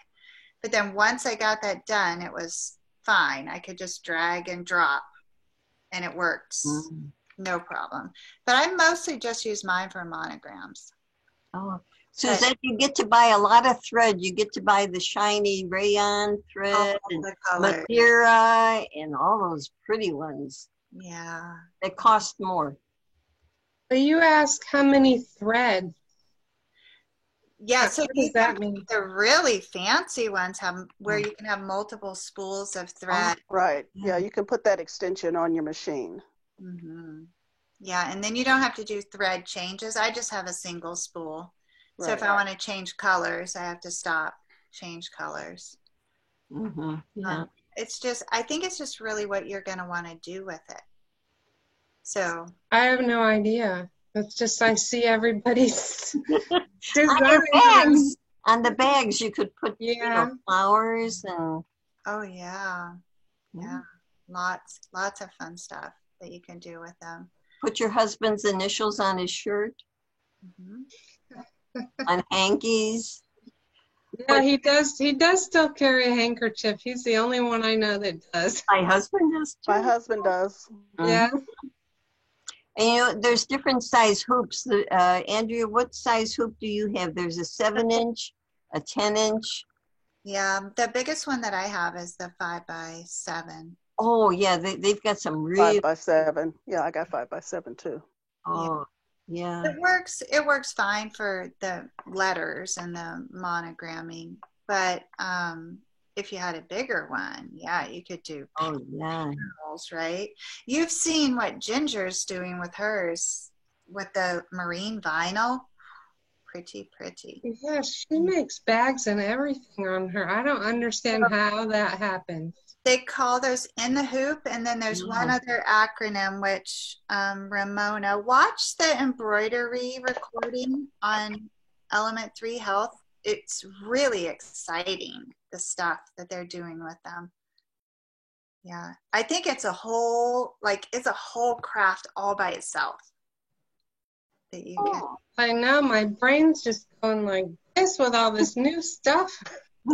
but then once I got that done, it was fine. I could just drag and drop and it works. No problem. But I mostly just use mine for monograms. Oh, Suzette, you get to buy a lot of thread. You get to buy the shiny rayon thread and Madeira and all those pretty ones. Yeah. They cost more. But you ask how many thread. Yeah, so what does that mean? The really fancy ones have where you can have multiple spools of thread. Right. Yeah, you can put that extension on your machine. Mm-hmm. Yeah, and then you don't have to do thread changes. I just have a single spool. So if I want to change colors, I have to stop, change colors. Mm-hmm. Yeah. I think it's just really what you're going to want to do with it. So I have no idea. It's just I see everybody's on the bags you could put flowers and oh yeah. Lots of fun stuff that you can do with them. Put your husband's initials on his shirt. On hankies. Yeah, he does still carry a handkerchief. He's the only one I know that does. My husband does too. My husband does. Yeah. And there's different size hoops. Andrea, what size hoop do you have? There's a 7-inch, a 10-inch. Yeah, the biggest one that I have is the 5x7. Oh yeah, they've got some really 5x7. Yeah, I got 5x7 too. Oh yeah. It works fine for the letters and the monogramming, but if you had a bigger one, you could do panels, right? You've seen what Ginger's doing with hers with the marine vinyl. Pretty. Yeah, she makes bags and everything on her. I don't understand how that happens. They call those in the hoop, and then there's one other acronym, which Ramona, watch the embroidery recording on Element 3 Health. It's really exciting, the stuff that they're doing with them. Yeah, I think it's a whole craft all by itself. That you can. I know, my brain's just going like this with all this new stuff.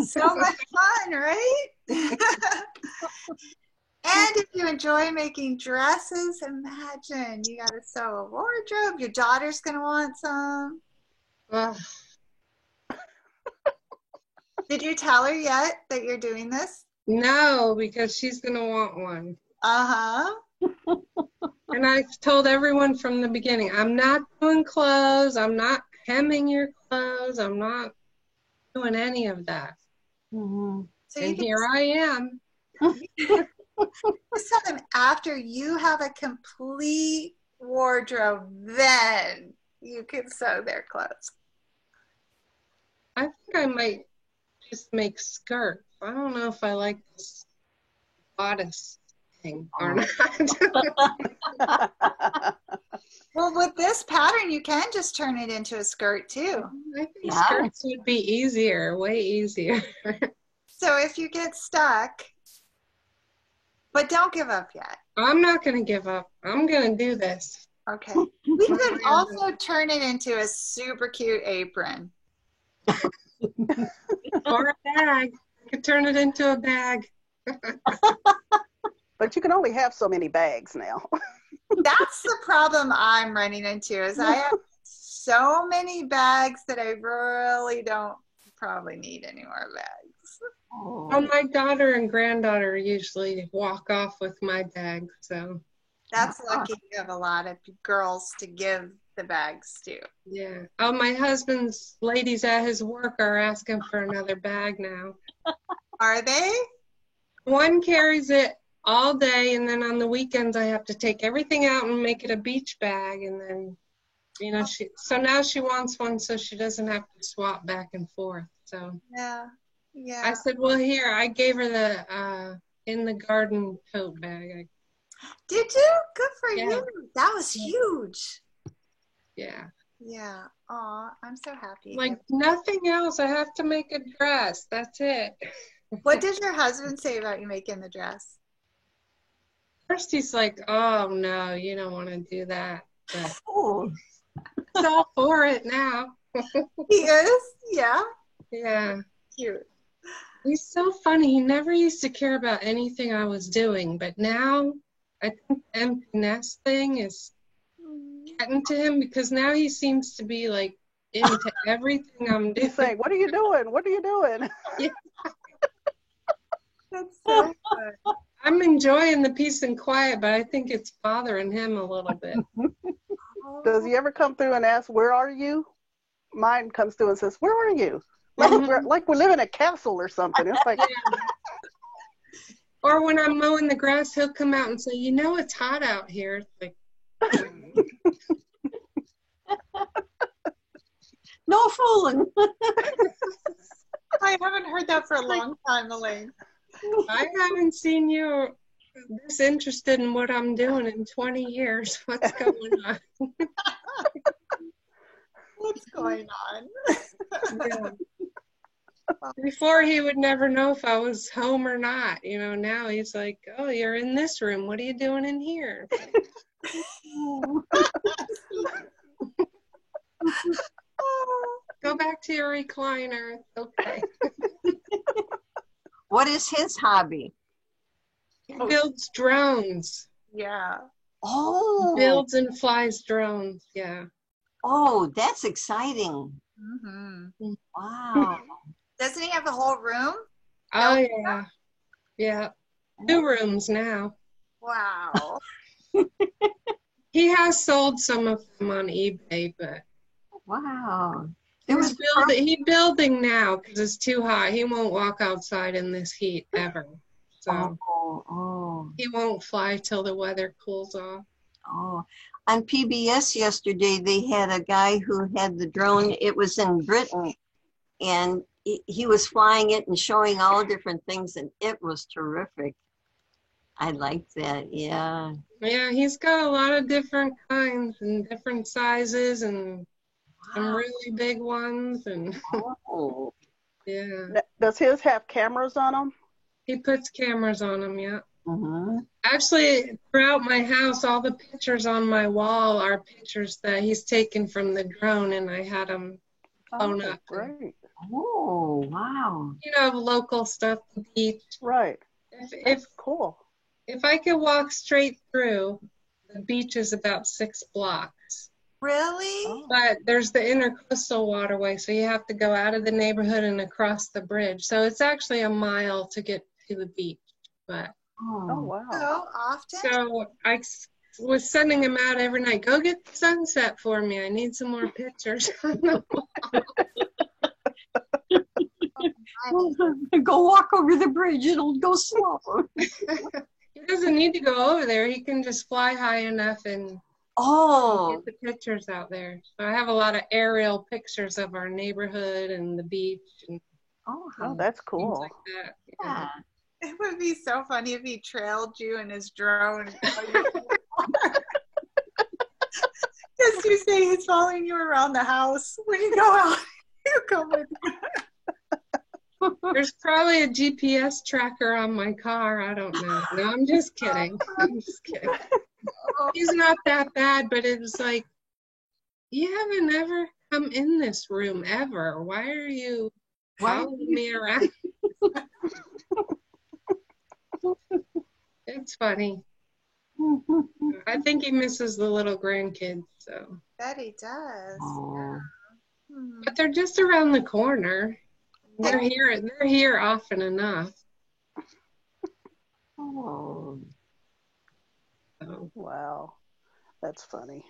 So much fun, right? And if you enjoy making dresses, imagine you got to sew a wardrobe. Your daughter's going to want some. Did you tell her yet that you're doing this? No, because she's going to want one. Uh-huh. And I've told everyone from the beginning, I'm not doing clothes. I'm not hemming your clothes. I'm not doing any of that. Mm-hmm. So and here I am. Just tell them after you have a complete wardrobe, then you can sew their clothes. I think I might just make skirts. I don't know if I like this bodice thing or not. Well, with this pattern, you can just turn it into a skirt too. I think skirts would be easier, way easier. So if you get stuck, but don't give up yet. I'm not going to give up. I'm going to do this. Okay. We could also turn it into a super cute apron. Or a bag. I could turn it into a bag. But you can only have so many bags now. That's the problem I'm running into is I have so many bags that I really don't probably need any more bags. Well, my daughter and granddaughter usually walk off with my bag, so. That's lucky you have a lot of girls to give the bags to. Yeah. Oh, my husband's ladies at his work are asking for another bag now. Are they? One carries it all day, and then on the weekends I have to take everything out and make it a beach bag, and then, you know, so now she wants one so she doesn't have to swap back and forth. So Yeah. Yeah. I said, well, here, I gave her the in the garden tote bag. Did you? Good for Yeah. you. That was huge. Yeah. Yeah. Aw, I'm so happy. Like nothing else. I have to make a dress. That's it. What did your husband say about you making the dress? First he's like, oh no, you don't want to do that. But Oh, he's all for it now. He is? Yeah. Yeah. Cute. He's so funny. He never used to care about anything I was doing, but now I think the empty nest thing is getting to him because now he seems to be like into everything I'm doing. He's saying, "What are you doing? What are you doing?" That's so good. I'm enjoying the peace and quiet, but I think it's bothering him a little bit. Does he ever come through and ask, "Where are you?" Mine comes through and says, "Where are you?" Like we live in a castle or something. It's like, Or when I'm mowing the grass, he'll come out and say, you know, it's hot out here. It's like, no fooling. I haven't heard that for a long time, Elaine. I haven't seen you this interested in what I'm doing in 20 years. What's going on? What's going on? Yeah. Before he would never know if I was home or not. You know, now he's like, oh, you're in this room. What are you doing in here? Go back to your recliner. It's okay. What is his hobby? He builds drones. Yeah. Oh, Builds and flies drones. Yeah. oh, that's exciting. Mm-hmm. Wow. Doesn't he have a whole room? Oh, yeah. Yeah. 2 rooms now. Wow. He has sold some of them on eBay, but Wow. It was he's building now because it's too hot. He won't walk outside in this heat ever. So oh. he won't fly till the weather cools off. Oh, on PBS yesterday, they had a guy who had the drone. It was in Britain, and he was flying it and showing all different things, and it was terrific. I liked that. Yeah. Yeah, he's got a lot of different kinds and different sizes and some really big ones. And Oh. yeah, does his have cameras on them? he puts cameras on them. Yeah. Mm-hmm. Actually, throughout my house, all the pictures on my wall are pictures that he's taken from the drone, and I had them phone up. Great. Oh, wow. You know, local stuff, the beach. Right. If Cool. if I could walk straight through, the beach is about 6 blocks. Really? Oh. But there's the intercoastal waterway, so you have to go out of the neighborhood and across the bridge. So it's actually a mile to get to the beach. But Oh, wow. So often? so I was sending him out every night. Go get the sunset for me. I need some more pictures. Go walk over the bridge. It'll go slower. He doesn't need to go over there. He can just fly high enough and Oh, get the pictures out there. So I have a lot of aerial pictures of our neighborhood and the beach and Oh, that's things cool. like that. yeah. It would be so funny if he trailed you in his drone. Because you say he's following you around the house. When you go out, you come with you. There's probably a GPS tracker on my car. I don't know. No, I'm just kidding. I'm just kidding. He's not that bad, but it was like, you haven't ever come in this room ever. Why are you following me around? It's funny. I think he misses the little grandkids. So, Bet he does. Oh. Hmm. but they're just around the corner. They're here. They're here often enough. Oh. So. Wow. That's funny.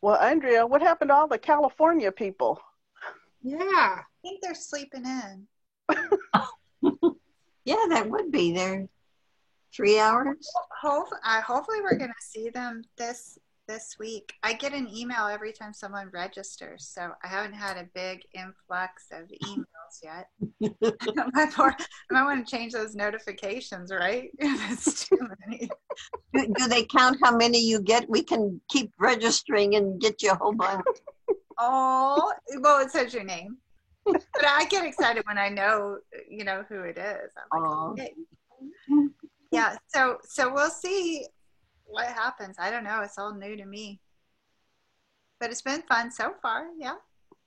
Well, Andrea, what happened to all the California people? Yeah, think they're sleeping in. Yeah, that would be there. 3 hours. Hopefully we're going to see them this week. I get an email every time someone registers, so I haven't had a big influx of emails yet. I might want to change those notifications, right? That's too many. Do they count how many you get? We can keep registering and get you a whole bunch. Oh, well, it says your name. But I get excited when I know, who it is. I'm like, okay. Yeah, so we'll see what happens. I don't know. It's all new to me. But it's been fun so far, yeah.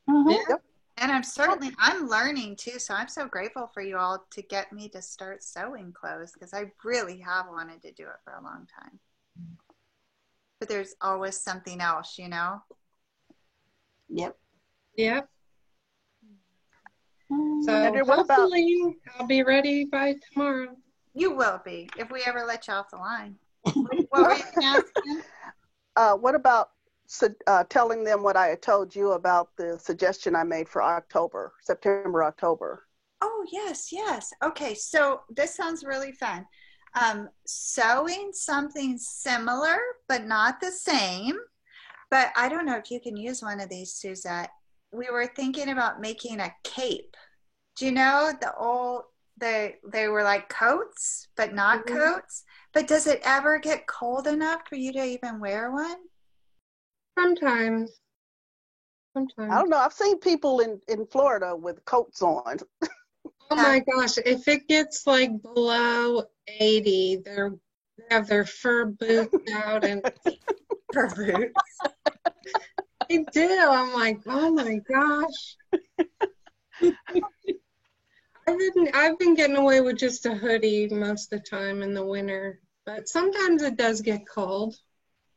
Mm-hmm. Yep. And I'm learning too, so I'm so grateful for you all to get me to start sewing clothes, because I really have wanted to do it for a long time. But there's always something else, Yep. Yep. So Andrea, hopefully I'll be ready by tomorrow. You will be, if we ever let you off the line. What were you asking? What about telling them what I had told you about the suggestion I made for September, October? Oh, yes. Okay, so this sounds really fun. Sewing something similar, but not the same. But I don't know if you can use one of these, Suzette. We were thinking about making a cape. Do you know they were like coats, but not coats? But does it ever get cold enough for you to even wear one? Sometimes. I don't know. I've seen people in Florida with coats on. Oh my gosh, if it gets like below 80, they have their fur boots out and Fur boots. they do. I'm like, oh my gosh. I've been getting away with just a hoodie most of the time in the winter, but sometimes it does get cold.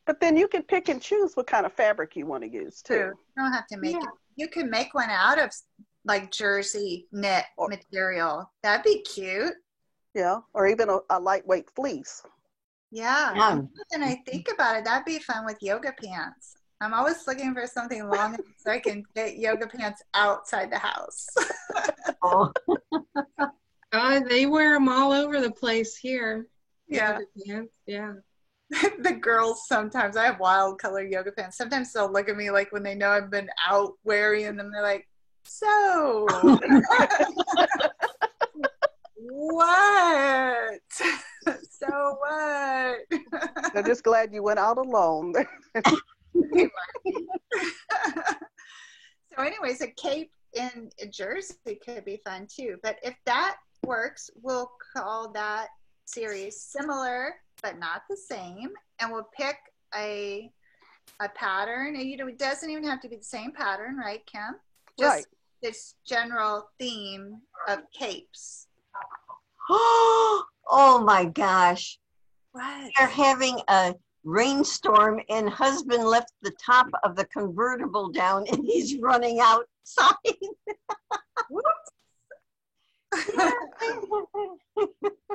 But then you can pick and choose what kind of fabric you want to use too. You don't have to make it. You can make one out of like jersey knit material. That'd be cute. Yeah, or even a lightweight fleece. Yeah. And I think about it, that'd be fun with yoga pants. I'm always looking for something long so I can get yoga pants outside the house. They wear them all over the place here. Yeah. Yoga pants, yeah. The girls sometimes, I have wild color yoga pants. Sometimes they'll look at me like when they know I've been out wearing them, they're like, so what? So what? I'm just glad you went out alone. So anyways, a cape in jersey could be fun too. But if that works, we'll call that series Similar but Not the Same, and we'll pick a pattern. And it doesn't even have to be the same pattern, right, Kim? Just right. This general theme of capes. Oh my gosh. What? They're having a rainstorm and husband left the top of the convertible down and he's running outside.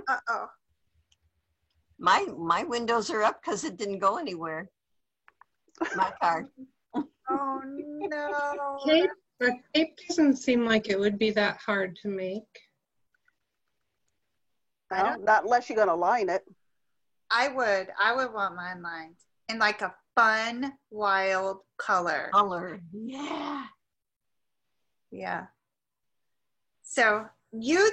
Uh-oh. My windows are up because it didn't go anywhere. My car. Oh no. A cape doesn't seem like it would be that hard to make. No, not unless you're going to line it. I would want mine lined in like a fun, wild color. Yeah. Yeah. So you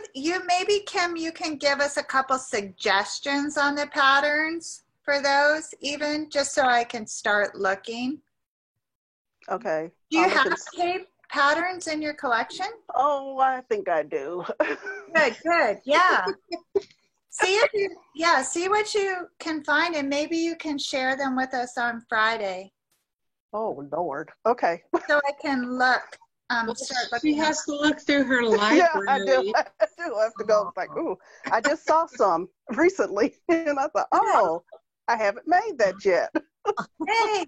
maybe, Kim, you can give us a couple suggestions on the patterns for those, even just so I can start looking. Okay. Do you have cape patterns in your collection? Oh, I think I do. Good. Yeah. See what you can find, and maybe you can share them with us on Friday. Oh, Lord. Okay. So I can look. She has to look through her library. Yeah, I do. I have to go. Like, ooh, I just saw some recently, and I thought, oh, I haven't made that yet. Hey,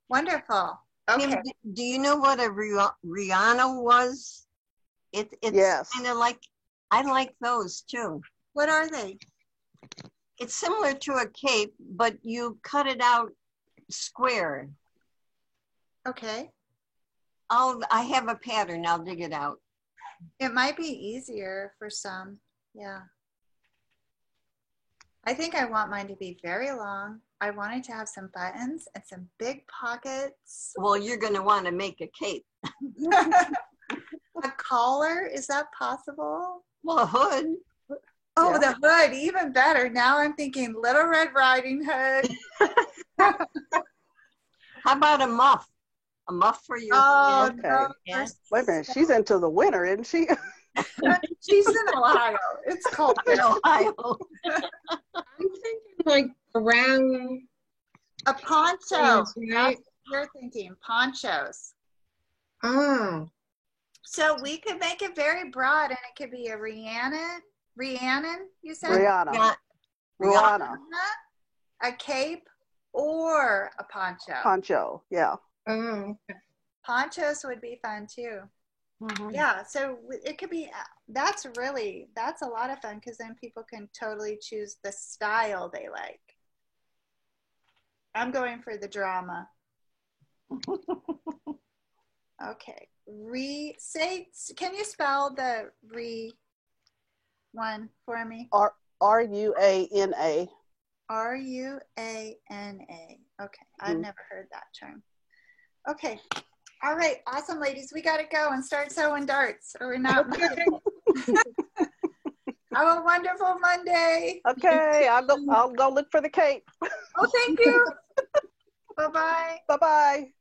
wonderful. Okay. Kim, do you know what a Rihanna was? It's yes. Kind of like, I like those too. What are they? It's similar to a cape, but you cut it out square. Okay. I have a pattern. I'll dig it out. It might be easier for some. Yeah. I think I want mine to be very long. I want it to have some buttons and some big pockets. Well, you're going to want to make a cape. A collar, is that possible? Well, a hood. Oh, Yeah. the hood, even better. Now I'm thinking Little Red Riding Hood. How about a muff? A muff for your Oh, head? no. Yeah. Wait a minute, she's into the winter, isn't she? She's in Ohio. It's cold. In Ohio. I'm thinking like around. A poncho. Yes, right? That's what you're thinking, ponchos. Oh, So we could make it very broad, and it could be a Rhiannon, you said? Rihanna. Yeah. Rihanna. A cape or a poncho. Poncho. Yeah. oh, okay. Ponchos would be fun too. Mhm. Yeah, so it could be, that's a lot of fun because then people can totally choose the style they like. I'm going for the drama. Okay. Can you spell the one for me? Ruana. Ruana. Okay. I've Mhm. never heard that term. Okay. All right. Awesome, ladies. We got to go and start sewing darts or we're not. Have a wonderful Monday. Okay, I'll go look for the cape. Oh, thank you. Bye-bye. Bye-bye.